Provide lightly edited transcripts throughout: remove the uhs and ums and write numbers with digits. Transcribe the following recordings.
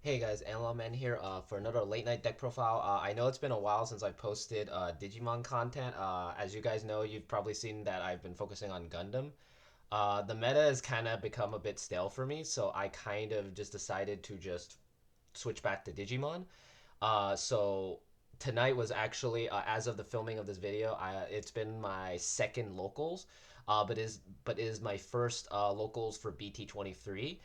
Hey guys, Man here for another late night deck profile. I know it's been a while since I posted Digimon content. As you guys know, you've probably seen that I've been focusing on Gundam. The meta has kind of become a bit stale for me, so I kind of just decided to just switch back to Digimon. So tonight was actually, as of the filming of this video, it's been my second locals, but is my first locals for BT23.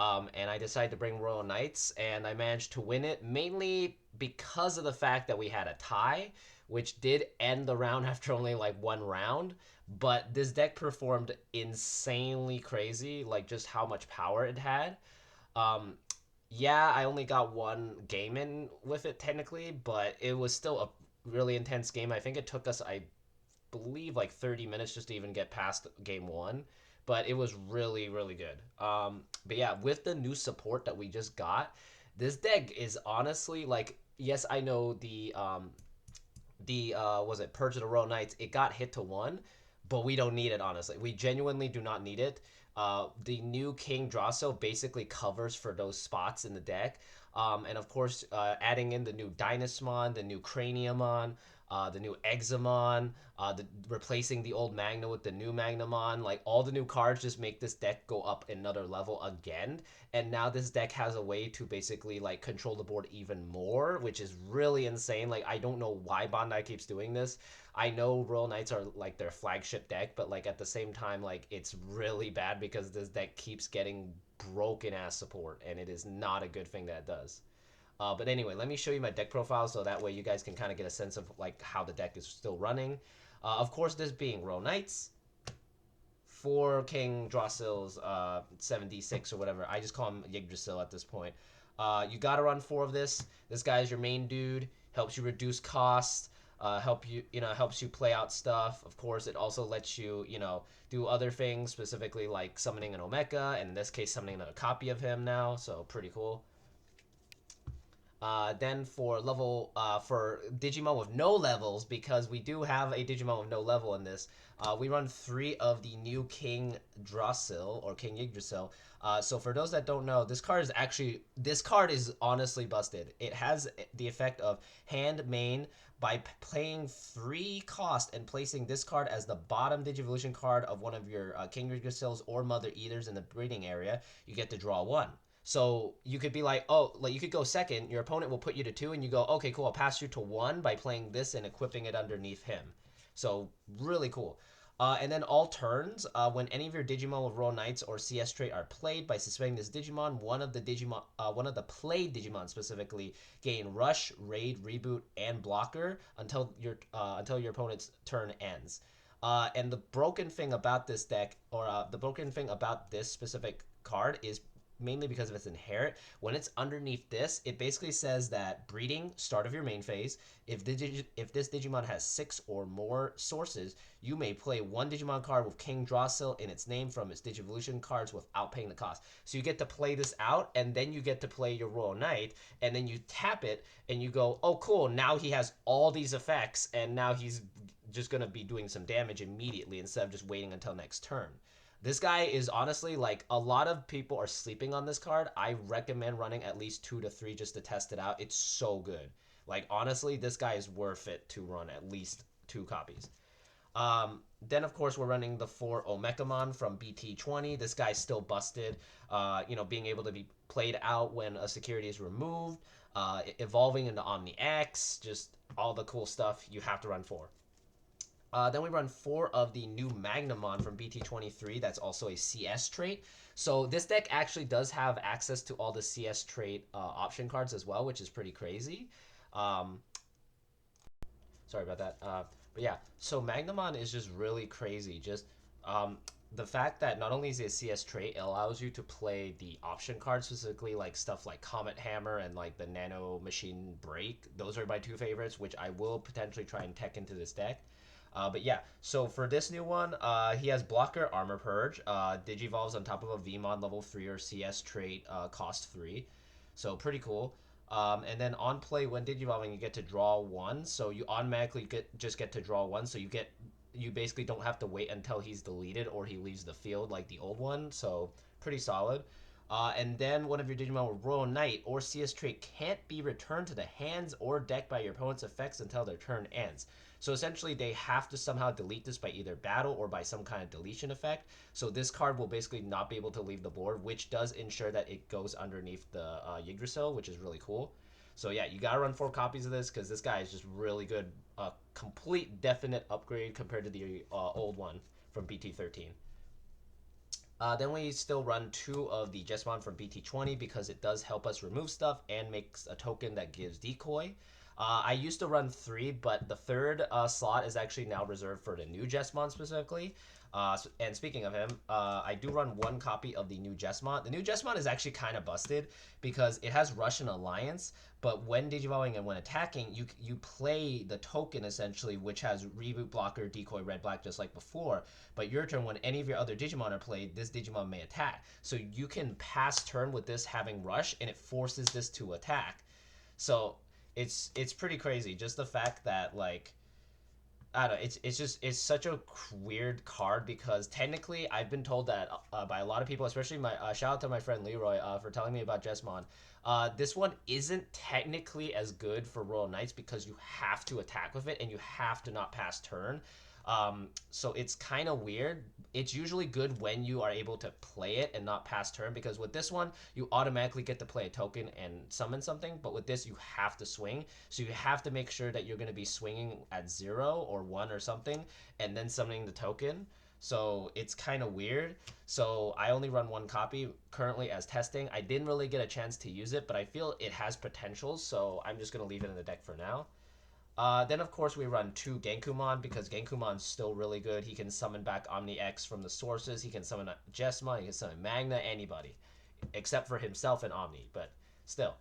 And I decided to bring Royal Knights, and I managed to win it mainly because of the fact that we had a tie, which did end the round after only like one round. But this deck performed insanely crazy, like just how much power it had. Um, yeah, I only got one game in with it technically, but it was still a really intense game. I think it took us, I believe, like 30 minutes just to even get past game one, but it was really, really good. But yeah, with the new support that we just got, this deck is honestly like, yes, I know the was it Purge of the Royal Knights, it got hit to one, but we don't need it honestly. We genuinely do not need it. The new King Drosso basically covers for those spots in the deck. And of course, adding in the new Dynasmon, the new Craniumon, the new Examon, replacing the old Magna with the new Magnamon, like all the new cards just make this deck go up another level again. And now this deck has a way to basically like control the board even more, which is really insane. Like I don't know why Bandai keeps doing this. I know Royal Knights are like their flagship deck, but like at the same time, like it's really bad because this deck keeps getting broken ass support, and it is not a good thing that it does. But anyway, let me show you my deck profile so that way you guys can kind of get a sense of like how the deck is still running. Of course, this being Royal Knights, four King Drossil's 7d6 or whatever. I just call him Yggdrasil at this point. You gotta run four of this. This guy is your main dude. Helps you reduce costs. Helps you play out stuff. Of course, it also lets you, do other things, specifically like summoning an Omeka, and in this case, summoning a copy of him now. So pretty cool. Then for Digimon with no levels, because we do have a Digimon with no level in this, we run three of the new King Drossil or King Yggdrasil. So for those that don't know, this card is honestly busted. It has the effect of hand main by playing 3 cost and placing this card as the bottom Digivolution card of one of your King Yggdrasils or Mother Eaters in the breeding area. You get to draw one. So you could be like, oh, like you could go second. Your opponent will put you to 2, and you go, okay, cool. I'll pass you to 1 by playing this and equipping it underneath him. So really cool. And then all turns, when any of your Digimon with Royal Knights or CS trait are played, by suspending this Digimon, one of the played Digimon specifically gain Rush, Raid, Reboot, and Blocker until your opponent's turn ends. And the broken thing about this deck, or the broken thing about this specific card, is mainly because of its inherent. When it's underneath this, it basically says that breeding, start of your main phase. If this Digimon has 6 or more sources, you may play one Digimon card with King Drossil in its name from its Digivolution cards without paying the cost. So you get to play this out, and then you get to play your Royal Knight, and then you tap it, and you go, oh cool, now he has all these effects, and now he's just going to be doing some damage immediately instead of just waiting until next turn. This guy is honestly like, a lot of people are sleeping on this card. I recommend running at least 2 to 3 just to test it out. It's so good. Like honestly, this guy is worth it to run at least 2 copies. Then of course we're running the 4 Omekamon from BT20. This guy's still busted. Being able to be played out when a security is removed, evolving into Omni X, just all the cool stuff. You have to run 4. Then we run 4 of the new Magnamon from BT23. That's also a CS trait. So this deck actually does have access to all the CS trait option cards as well, which is pretty crazy. Um, Sorry about that. But yeah, so Magnamon is just really crazy. Just the fact that not only is it a CS trait, it allows you to play the option cards, specifically like stuff like Comet Hammer and like the Nano Machine Break. Those are my 2 favorites, which I will potentially try and tech into this deck. But yeah, so for this new one, he has Blocker, Armor Purge, Digivolves on top of a Vmon level 3 or CS trait, cost 3. So pretty cool. And then on play, when Digivolving, you get to draw 1. So you automatically just get to draw 1. So you basically don't have to wait until he's deleted or he leaves the field like the old one. So pretty solid. And then one of your Digimon with Royal Knight or CS trait can't be returned to the hands or deck by your opponent's effects until their turn ends. So essentially, they have to somehow delete this by either battle or by some kind of deletion effect. So this card will basically not be able to leave the board, which does ensure that it goes underneath the Yggdrasil, which is really cool. So yeah, you gotta run 4 copies of this because this guy is just really good. Complete definite upgrade compared to the old one from BT13. Then we still run 2 of the Jesmon from BT20 because it does help us remove stuff and makes a token that gives decoy. I used to run 3, but the third slot is actually now reserved for the new Jesmon specifically. And speaking of him, I do run 1 copy of the new Jesmon. The new Jesmon is actually kind of busted because it has Russian Alliance, but when digivolving and when attacking, you play the token essentially, which has reboot, blocker, decoy, red, black, just like before. But your turn, when any of your other Digimon are played, this Digimon may attack. So you can pass turn with this having rush, and it forces this to attack. So it's pretty crazy. Just the fact that like I don't know. It's such a weird card because technically I've been told that by a lot of people, especially my shout out to my friend Leroy for telling me about Jesmon. This one isn't technically as good for Royal Knights because you have to attack with it and you have to not pass turn. So it's kind of weird. It's usually good when you are able to play it and not pass turn because with this one you automatically get to play a token and summon something, but with this you have to swing. So you have to make sure that you're going to be swinging at 0 or 1 or something and then summoning the token. So it's kind of weird. So I only run 1 copy currently as testing. I didn't really get a chance to use it, but I feel it has potential, so I'm just going to leave it in the deck for now. Then, of course, we run 2 Genkumon because Genkumon's still really good. He can summon back Omni X from the sources. He can summon Jesmon. He can summon Magna, anybody. Except for himself and Omni, but still.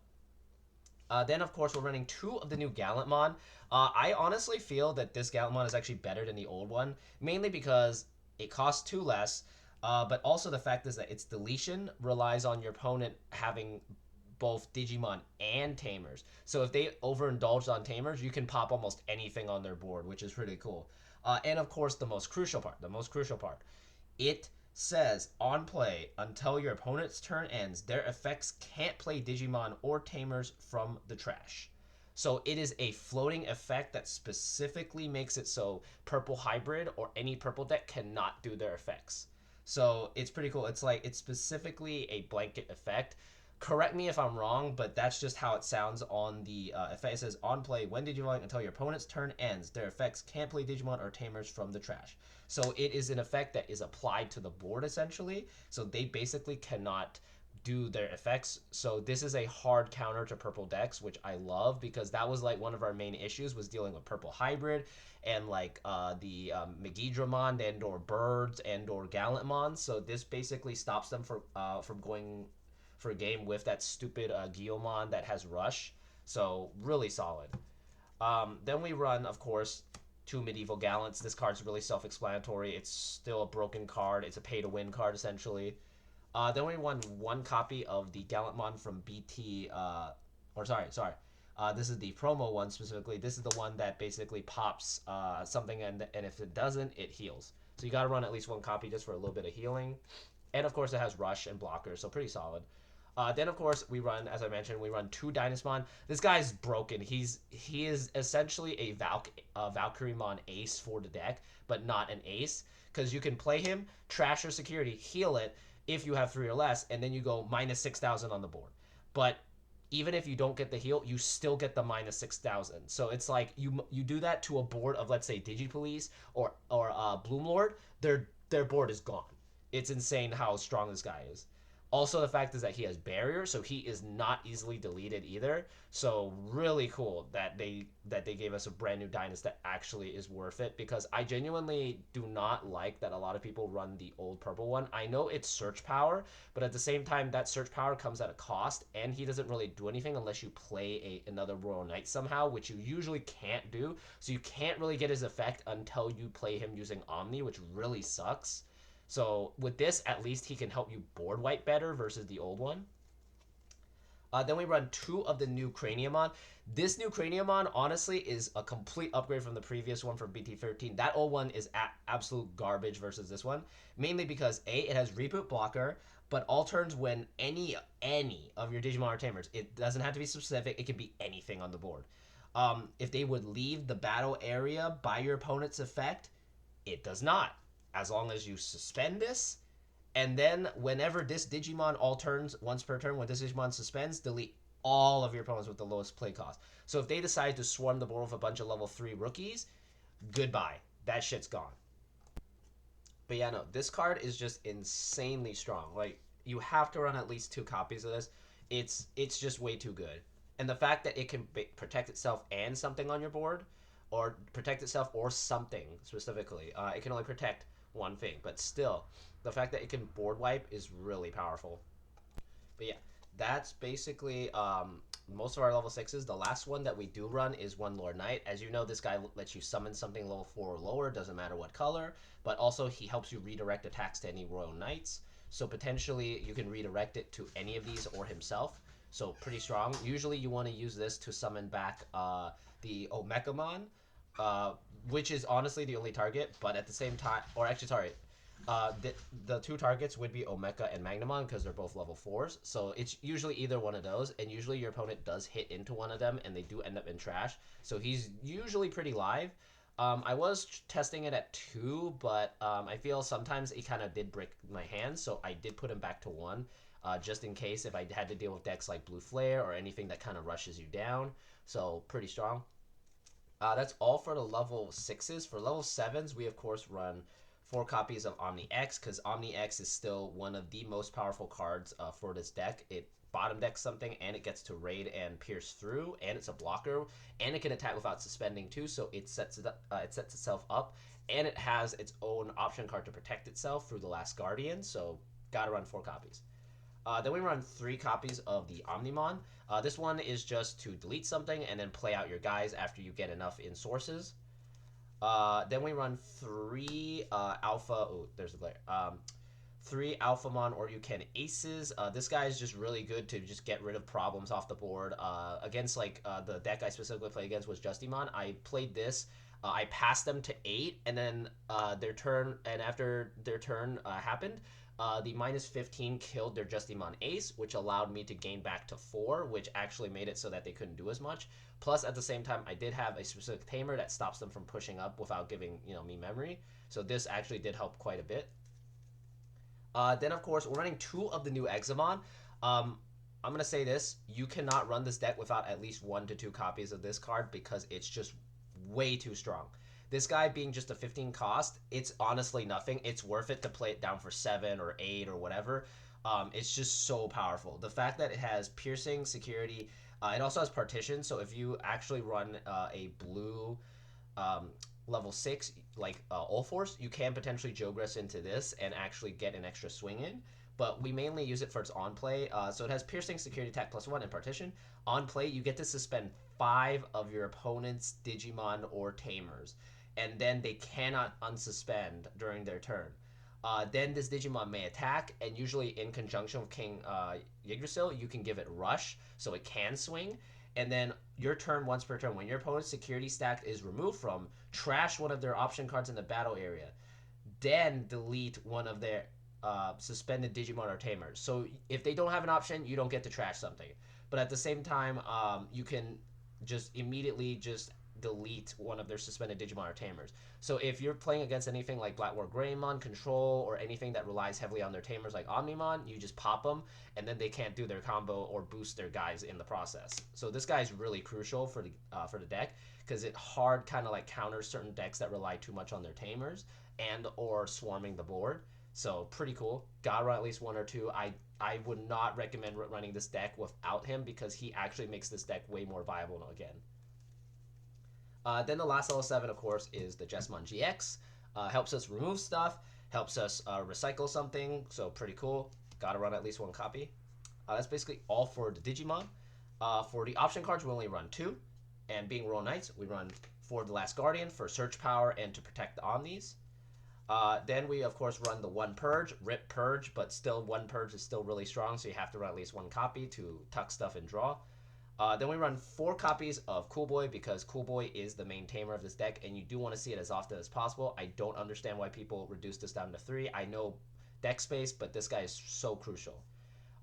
Then, of course, we're running 2 of the new Gallantmon. I honestly feel that this Gallantmon is actually better than the old one, mainly because it costs 2 less, but also the fact is that its deletion relies on your opponent having both Digimon and Tamers. So if they overindulged on Tamers, you can pop almost anything on their board, which is pretty cool. And of course, the most crucial part, it says on play until your opponent's turn ends, their effects can't play Digimon or Tamers from the trash. So it is a floating effect that specifically makes it so purple hybrid or any purple deck cannot do their effects. So it's pretty cool. It's specifically a blanket effect. Correct me if I'm wrong, but that's just how it sounds on the effect. It says on play when Digimon until your opponent's turn ends, their effects can't play Digimon or Tamers from the trash. So it is an effect that is applied to the board essentially. So they basically cannot do their effects. So this is a hard counter to purple decks, which I love because that was like one of our main issues was dealing with purple hybrid and like the Megidramon and or birds and or Gallantmon. So this basically stops them from going for a game with that stupid Guilmon that has rush. So really solid. Then we run, of course, 2 Medieval Gallants. This card's really self-explanatory. It's still a broken card. It's a pay-to-win card, essentially. Then we won 1 copy of the Gallantmon from BT, this is the promo one specifically. This is the one that basically pops something, and if it doesn't, it heals. So you gotta run at least 1 copy just for a little bit of healing. And of course, it has rush and blockers, so pretty solid. Then of course we run, as I mentioned, we run 2 Dynasmon. This guy's broken. He is essentially a Valkyriemon ace for the deck, but not an ace because you can play him, trash your security, heal it if you have 3 or less, and then you go minus 6,000 on the board. But even if you don't get the heal, you still get the minus 6,000. So it's like you do that to a board of, let's say, Digipolice or Bloomlord, their board is gone. It's insane how strong this guy is. Also, the fact is that he has barrier, so he is not easily deleted either. So really cool that they gave us a brand new Dynast that actually is worth it, because I genuinely do not like that a lot of people run the old purple one. I know it's search power, but at the same time, that search power comes at a cost, and he doesn't really do anything unless you play another Royal Knight somehow, which you usually can't do. So you can't really get his effect until you play him using Omni, which really sucks. So with this, at least he can help you board wipe better versus the old one. Then we run 2 of the new Craniumon. This new Craniumon, honestly, is a complete upgrade from the previous one from BT13. That old one is absolute garbage versus this one. Mainly because, A, it has Reboot Blocker. But all turns when any of your Digimon or Tamers, it doesn't have to be specific. It can be anything on the board. If they would leave the battle area by your opponent's effect, it does not. As long as you suspend this, and then whenever this Digimon all turns once per turn, when this Digimon suspends, delete all of your opponents with the lowest play cost. So if they decide to swarm the board with a bunch of level 3 rookies, goodbye. That shit's gone. But yeah, no, this card is just insanely strong. Like, you have to run at least 2 copies of this. It's just way too good. And the fact that it can protect itself and something on your board, or protect itself or something specifically, it can only protect one thing. But still, the fact that it can board wipe is really powerful. But yeah, that's basically most of our level 6s. The last one that we do run is one Lord Knight. As you know, this guy lets you summon something level 4 or lower, doesn't matter what color, but also he helps you redirect attacks to any Royal Knights. So potentially you can redirect it to any of these or himself. So pretty strong. Usually you want to use this to summon back the Omegamon, uh, which is honestly the only target, but at the same time, or actually, sorry, the 2 targets would be Omeka and Magnamon because they're both level 4s. So it's usually either one of those, and usually your opponent does hit into one of them, and they do end up in trash. So he's usually pretty live. I was testing it at 2, but I feel sometimes he kind of did break my hands, so I did put him back to 1, just in case if I had to deal with decks like Blue Flare or anything that kind of rushes you down. So pretty strong. That's all for the level 6s. For level 7s, we of course run 4 copies of Omni X, because Omni X is still one of the most powerful cards for this deck. It bottom decks something, and it gets to raid and pierce through, and it's a blocker, and it can attack without suspending too, so it sets itself up, and it has its own option card to protect itself through the Last Guardian, so gotta run 4 copies. Then we run 3 copies of the Omnimon. This one is just to delete something and then play out your guys after you get enough in sources. Then we run 3 Alpha. Oh, there's a glare. 3 Alphamon or you can Aces. This guy is just really good to just get rid of problems off the board. Against like the deck I specifically played against was Justimon. I played this. I passed them to 8, and then their turn, and after their turn happened, the minus 15 killed their Justimon Ace, which allowed me to gain back to 4, which actually made it so that they couldn't do as much. Plus, at the same time, I did have a specific tamer that stops them from pushing up without giving me memory. So this actually did help quite a bit. Then, of course, we're running 2 of the new Examon. I'm going to say this. You cannot run this deck without at least 1 to 2 copies of this card because it's just way too strong. This guy being just a 15 cost, it's honestly nothing. It's worth it to play it down for 7 or 8 or whatever. It's just so powerful. The fact that it has piercing, security, it also has partition. So if you actually run a blue level 6, like Ulforce, you can potentially Jogress into this and actually get an extra swing in. But we mainly use it for its on play. So it has piercing, security, attack +1, and partition. On play, you get to suspend 5 of your opponent's Digimon or Tamers, and then they cannot unsuspend during their turn. Then this Digimon may attack, and usually in conjunction with King Yggdrasil, you can give it Rush, so it can swing. And then your turn once per turn, when your opponent's security stack is removed from, trash one of their option cards in the battle area. Then delete one of their suspended Digimon or Tamers. So if they don't have an option, you don't get to trash something. But at the same time, you can just immediately just delete one of their suspended Digimon or Tamers. So if you're playing against anything like Black War Greymon, Control, or anything that relies heavily on their Tamers like Omnimon, you just pop them, and then they can't do their combo or boost their guys in the process. So this guy is really crucial for the deck, because it hard kind of like counters certain decks that rely too much on their Tamers and or swarming the board. So pretty cool. Gotta run at least 1 or 2. I would not recommend running this deck without him, because he actually makes this deck way more viable again. Then the last level 7, of course, is the Jessamon GX. Helps us remove stuff, helps us recycle something, so pretty cool. Gotta run at least 1 copy. That's basically all for the Digimon. For the option cards, we only run 2. And being Royal Knights, we run for the Last Guardian for search power and to protect the Omnis. Then we, of course, run the 1 Purge, Rip Purge, but still 1 Purge is still really strong, so you have to run at least 1 copy to tuck stuff and draw. Then we run 4 copies of Cool Boy, because Cool Boy is the main tamer of this deck, and you do want to see it as often as possible. I don't understand why people reduce this down to 3. I know deck space, but this guy is so crucial.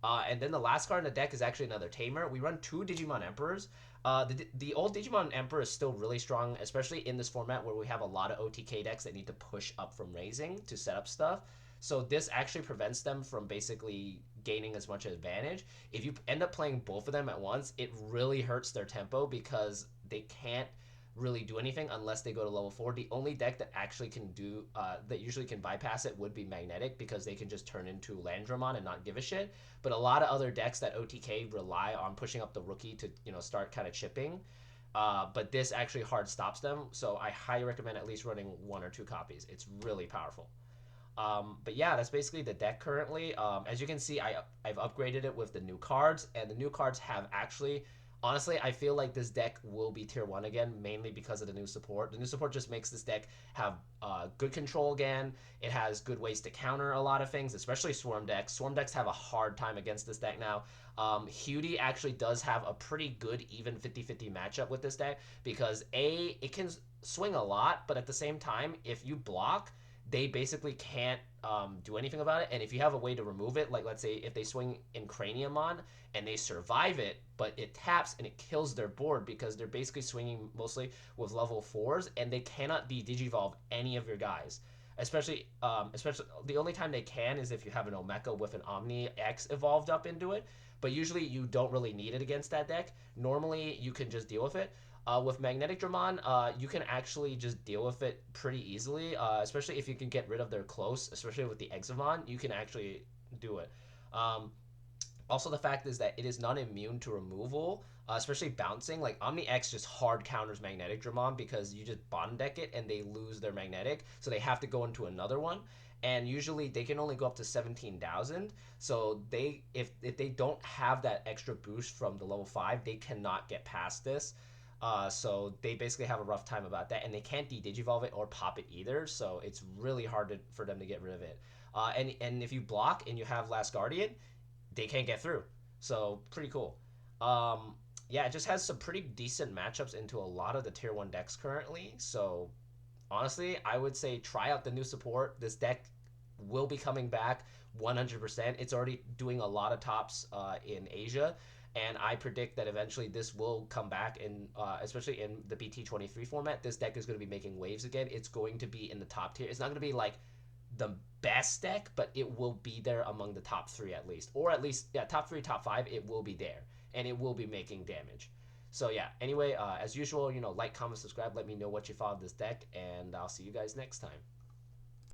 And then the last card in the deck is actually another Tamer. We run two Digimon Emperors. The old Digimon Emperor is still really strong, especially in this format where we have a lot of OTK decks that need to push up from raising to set up stuff. So this actually prevents them from basically gaining as much advantage. If you end up playing both of them at once, it really hurts their tempo because they can't really do anything unless they go to level 4. The only deck that actually can do that usually can bypass it would be Magnetic because they can just turn into Landramon and not give a shit. But a lot of other decks that OTK rely on pushing up the rookie to start kind of chipping. But this actually hard stops them, so I highly recommend at least running one or two copies. It's really powerful. But yeah, that's basically the deck currently. As you can see, I've upgraded it with the new cards, and the new cards have actually, honestly, I feel like this deck will be tier 1 again, mainly because of the new support. The new support just makes this deck have good control again. It has good ways to counter a lot of things, especially Swarm decks. Swarm decks have a hard time against this deck now. Hudie actually does have a pretty good even 50-50 matchup with this deck because it can swing a lot, but at the same time, if you block, they basically can't do anything about it. And if you have a way to remove it, like let's say if they swing in Craniumon and they survive it, but it taps and it kills their board because they're basically swinging mostly with level 4s and they cannot de-digivolve any of your guys. Especially the only time they can is if you have an Omeka with an Omni X evolved up into it. But usually you don't really need it against that deck. Normally you can just deal with it. With Magnetic Dramon, you can actually just deal with it pretty easily, especially if you can get rid of their close, especially with the Exavon, you can actually do it. Um, Also, the fact is that it is not immune to removal, especially bouncing. Like Omni X just hard counters Magnetic Dramon because you just bottom deck it and they lose their Magnetic, so they have to go into another one. And usually they can only go up to 17,000. So if they don't have that extra boost from the level 5, they cannot get past this. So they basically have a rough time about that, and they can't de-digivolve it or pop it either. So it's really hard for them to get rid of it. And if you block and you have Last Guardian, they can't get through. So pretty cool. Yeah, it just has some pretty decent matchups into a lot of the tier 1 decks currently. So honestly, I would say try out the new support. This deck will be coming back 100%. It's already doing a lot of tops in Asia, and I predict that eventually this will come back, in especially in the BT23 format. This deck is going to be making waves again. It's going to be in the top tier. It's not going to be like the best deck, but it will be there among the top 3 at least, or at least yeah, top 3, top 5. It will be there, and it will be making damage. So yeah. Anyway, as usual, like, comment, subscribe. Let me know what you thought of this deck, and I'll see you guys next time.